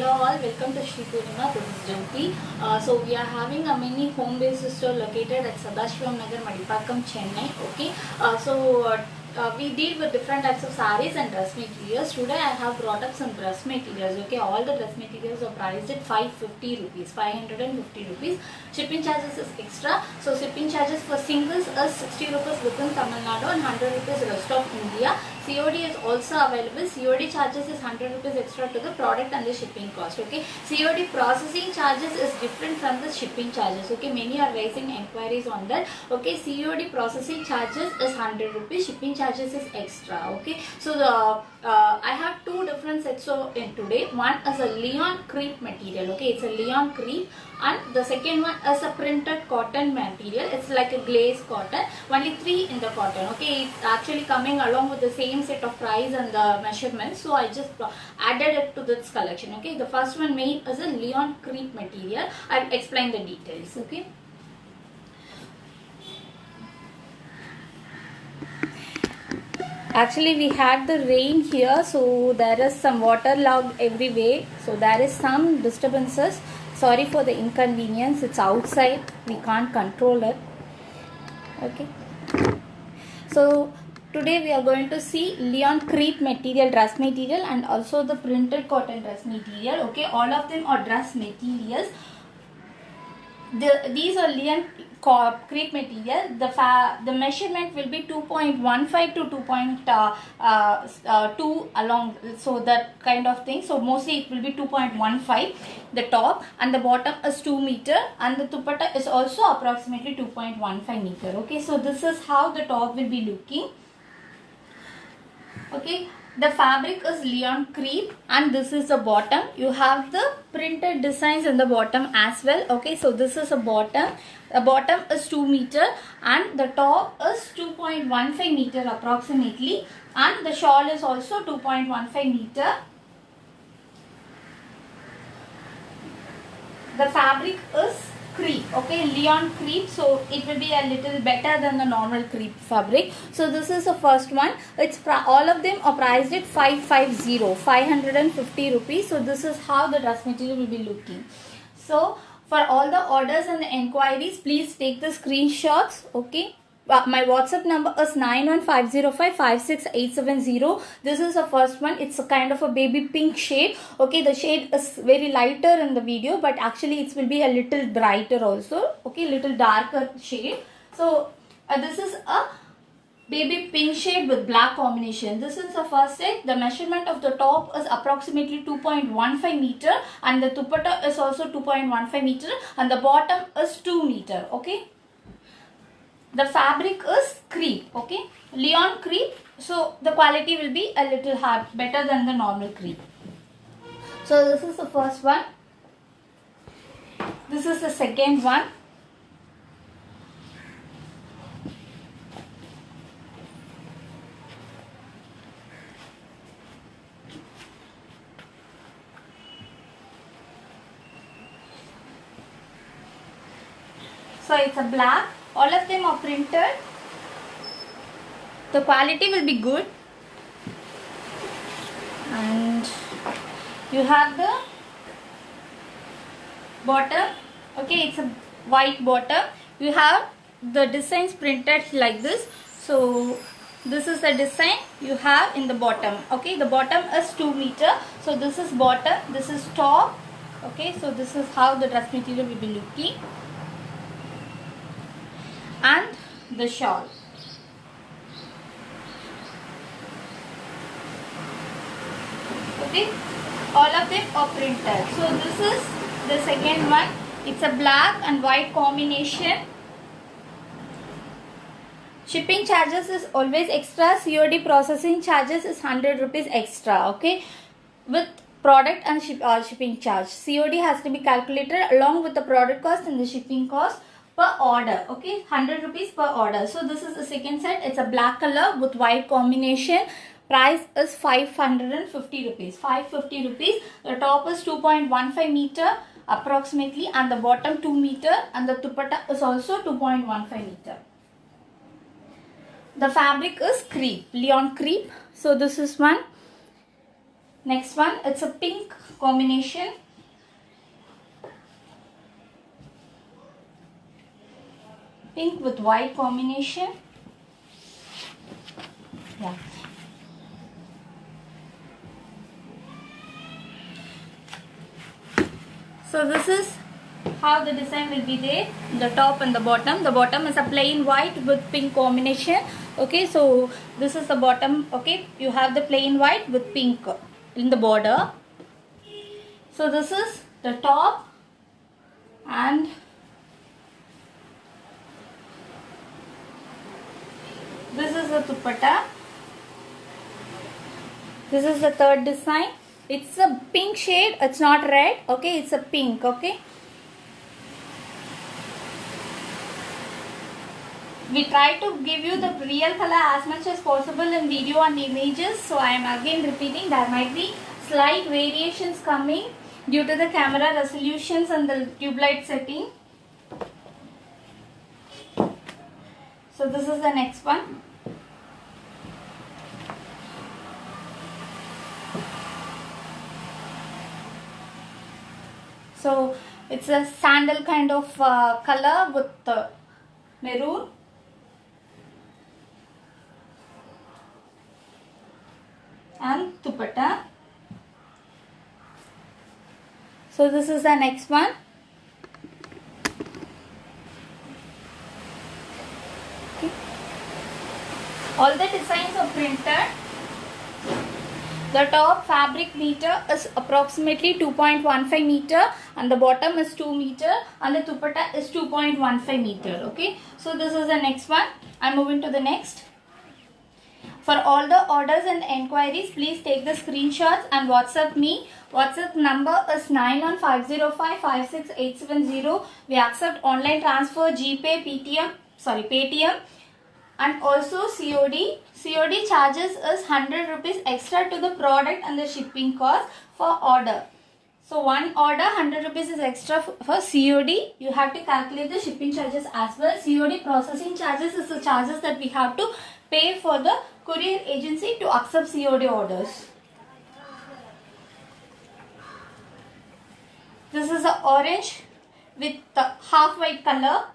Hello all, welcome to Shri Purnima. This is Jyoti. So we are having a mini home-based store located at Sadashivam Nagar, Madipakam, Chennai. Okay. We deal with different types of sarees and dress materials. Today I have brought up some dress materials. Okay, all the dress materials are priced at 550 rupees, 550 rupees. Shipping charges is extra. So shipping charges for singles is 60 rupees within Tamil Nadu and 100 rupees rest of India. COD is also available. COD charges is 100 rupees extra to the product and the shipping cost. Okay, COD processing charges is different from the shipping charges. Okay, many are raising inquiries on that. Okay, COD processing charges is 100 rupees, shipping charges is extra. Okay, so I have two different sets in today. One is a Leon crepe material. Okay, it's a Leon crepe, and the second one is a printed cotton material. It's like a glaze cotton. Only 3 in the cotton. Okay, it's actually coming along with the same set of price and the measurements. So I just added it to this collection. Okay, the first one made is a Leon crepe material. I'll explain the details. Okay. Actually, we had the rain here, so there is some water log everywhere. So there is some disturbances. Sorry for the inconvenience. It's outside. We can't control it. Okay. So today we are going to see Leon crepe material, dress material, and also the printed cotton dress material. Okay, all of them are dress materials. These are Leon crepe material. The measurement will be 2.15 to 2.2 along, so that kind of thing. So mostly it will be 2.15 the top, and the bottom is 2 meter, and the dupatta is also approximately 2.15 meter. Okay, so this is how the top will be looking. Okay, the fabric is Leon crepe, and this is the bottom. You have the printed designs in the bottom as well. Okay, so this is a bottom. The bottom is 2 meter and the top is 2.15 meter approximately, and the shawl is also 2.15 meter. The fabric is crepe. Okay, Leon crepe, so it will be a little better than the normal crepe fabric. So this is the first one. It's all of them are priced at 550 rupees. So this is how the dress material will be looking. So for all the orders and the enquiries, please take the screenshots. Okay, my WhatsApp number is 9150556870. This is the first one. It's a kind of a baby pink shade. Okay, the shade is very lighter in the video, but actually it will be a little brighter also. Okay, little darker shade. So this is a baby pink shade with black combination. This is the first set. The measurement of the top is approximately 2.15 meter, and the dupatta is also 2.15 meter, and the bottom is 2 meter. Okay, the fabric is crepe. Okay, Leon crepe, so the quality will be a little hard, better than the normal crepe. So this is the first one. This is the second one. So it's a black. All of them are printed. The quality will be good. And you have the bottom. Okay, it's a white bottom. You have the designs printed like this. So this is the design you have in the bottom. Okay, the bottom is 2 meter. So this is bottom, this is top. Okay, so this is how the dress material will be looking. And the shawl. Okay, all of them are printed. So this is the second one. It's a black and white combination. Shipping charges is always extra. COD processing charges is 100 rupees extra. Okay, with product and shipping charge. COD has to be calculated along with the product cost and the shipping cost per order. Okay, 100 rupees per order. So this is the second set. It's a black color with white combination. Price is 550 rupees. 550 rupees. The top is 2.15 meter approximately, and the bottom 2 meter, and the dupatta is also 2.15 meter. The fabric is crepe, Leon crepe. So this is one. Next one, it's a pink combination. Pink with white combination. Yeah. So this is how the design will be there, the top and the bottom. The bottom is a plain white with pink combination. Okay, so this is the bottom. Okay, you have the plain white with pink in the border. So this is the top, and this is the dupatta. This is the third design. It's a pink shade. It's not red. Okay, it's a pink. Okay. We try to give you the real color as much as possible in video and images. So I am again repeating, there might be slight variations coming due to the camera resolutions and the tube light setting. So this is the next one. So it's a sandal kind of color with maroon. And dupatta. So this is the next one. Okay. All the designs are printed. The top fabric meter is approximately 2.15 meter and the bottom is 2 meter and the dupatta is 2.15 meter. Okay. So this is the next one. I'm moving to the next. For all the orders and enquiries, please take the screenshots and WhatsApp me. WhatsApp number is 91505 We accept online transfer, GPay, Paytm and also COD. COD charges is 100 rupees extra to the product and the shipping cost for order. So one order 100 rupees is extra for COD. You have to calculate the shipping charges as well. COD processing charges is the charges that we have to pay for the courier agency to accept COD orders. This is the orange with the half white color.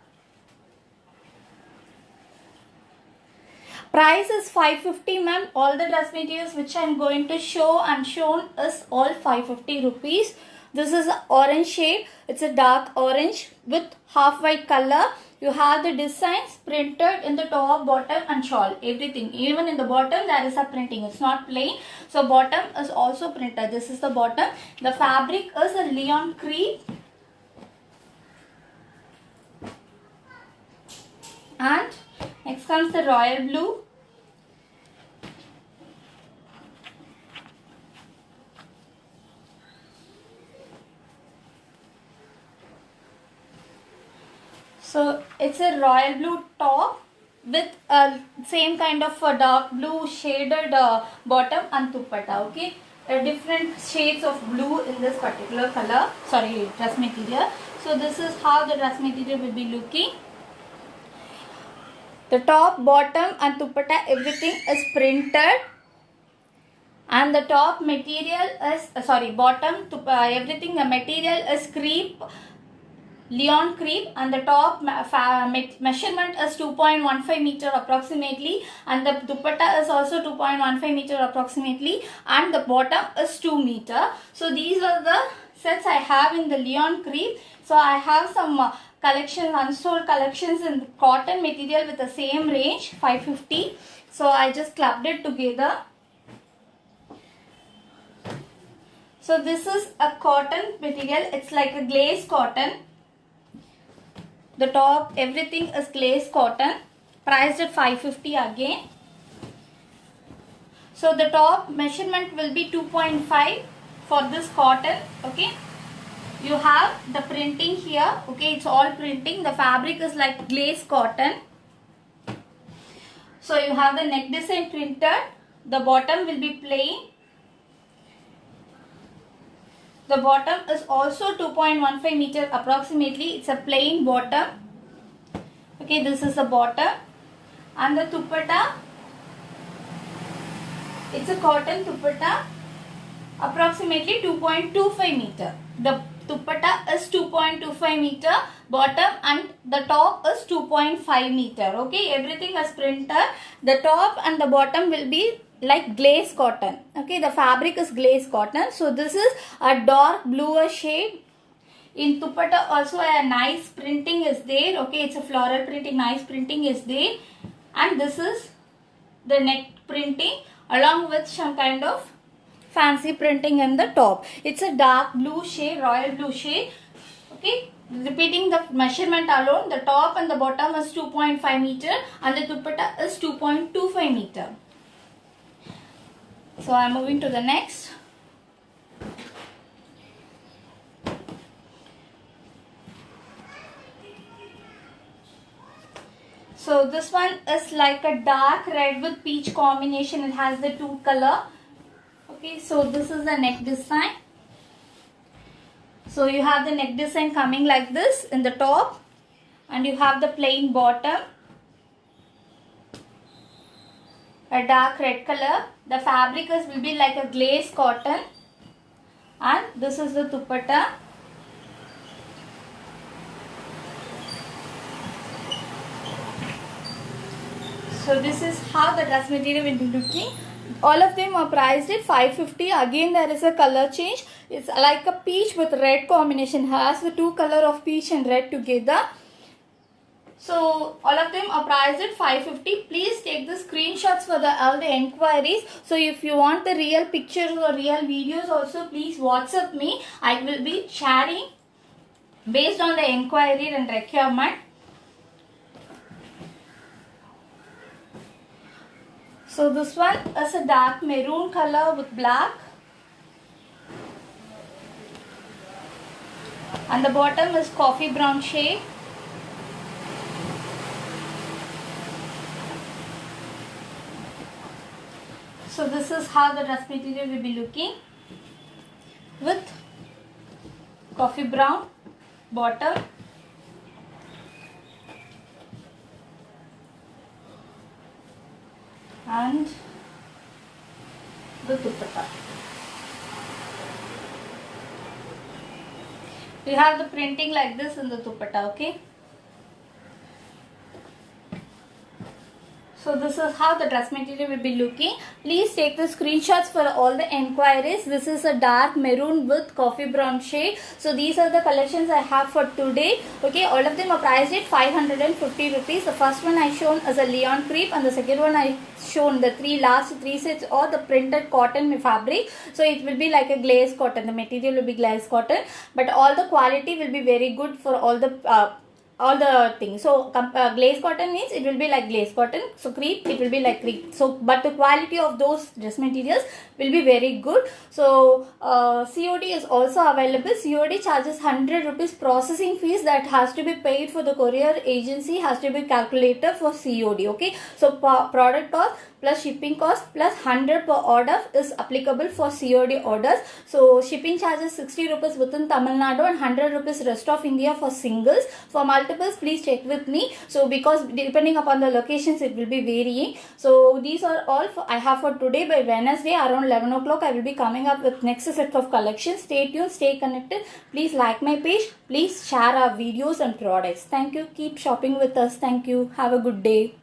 Price is 550 ma'am. All the dress materials which I am going to show and shown is all 550 rupees. This is an orange shade. It's a dark orange with half white color. You have the designs printed in the top, bottom and shawl. Everything. Even in the bottom there is a printing. It's not plain. So bottom is also printed. This is the bottom. The fabric is a Leon crepe. And next comes the royal blue. So it's a royal blue top with a same kind of a dark blue shaded bottom and dupatta. Okay, different shades of blue in this particular color. Sorry, dress material. So this is how the dress material will be looking. The top, bottom and dupatta everything is printed. And the top material is bottom to everything the material is crepe. Leon crepe and the top measurement is 2.15 meter approximately and the dupatta is also 2.15 meter approximately and the bottom is 2 meter. So these are the sets I have in the Leon crepe. So I have some collections, unsold collections in cotton material with the same range 550. So I just clubbed it together. So this is a cotton material. It's like a glaze cotton. The top, everything is glaze cotton, priced at 550 again. So the top measurement will be 2.5 for this cotton. Okay, you have the printing here. Okay, it's all printing. The fabric is like glaze cotton. So you have the neck design printed. The bottom will be plain. The bottom is also 2.15 meter approximately. It's a plain bottom. Okay, this is the bottom. And the dupatta, it's a cotton dupatta. approximately 2.25 meter. The dupatta is 2.25 meter, bottom and the top is 2.5 meter. Okay, everything is printed. The top and the bottom will be like glaze cotton. Okay, the fabric is glaze cotton. So this is a dark bluer shade. In dupatta also a nice printing is there. Okay, it's a floral printing, nice printing is there. And this is the neck printing along with some kind of fancy printing in the top. It's a dark blue shade, royal blue shade. Okay, repeating the measurement alone, the top and the bottom is 2.5 meter and the dupatta is 2.25 meter. So I am moving to the next. So this one is like a dark red with peach combination. It has the two color. Okay, so this is the neck design. So you have the neck design coming like this in the top and you have the plain bottom. A dark red color. The fabric will be like a glaze cotton and this is the dupatta. So this is how the dress material will be looking. All of them are priced at 550. Again there is a color change. It's like a peach with red combination. Has the two color of peach and red together. So all of them are priced at 550. Please take the screenshots for all the enquiries. So if you want the real pictures or real videos also, please WhatsApp me. I will be sharing based on the enquiry and requirement. So this one is a dark maroon color with black. And the bottom is coffee brown shade. So this is how the dress material will be looking with coffee brown bottom and the dupatta. We have the printing like this in the dupatta, okay? So this is how the dress material will be looking. Please take the screenshots for all the enquiries. This is a dark maroon with coffee brown shade. So these are the collections I have for today. Okay, all of them are priced at 550 rupees. The first one I shown as a Leon crepe and the second one I shown the last three sets or the printed cotton fabric. So it will be like a glaze cotton. The material will be glaze cotton, but all the quality will be very good for all the things. So glaze cotton means it will be like glaze cotton. So crepe, it will be like crepe. So but the quality of those dress materials will be very good. So COD is also available. COD charges 100 rupees processing fees that has to be paid for the courier agency, has to be calculated for COD. Okay, so product cost plus shipping cost plus 100 per order is applicable for COD orders. So shipping charges 60 rupees within Tamil Nadu and 100 rupees rest of India for singles. For multiples, please check with me. So because depending upon the locations, it will be varying. So these are all I have for today. By Wednesday around 11 o'clock, I will be coming up with next set of collections. Stay tuned, stay connected. Please like my page. Please share our videos and products. Thank you. Keep shopping with us. Thank you. Have a good day.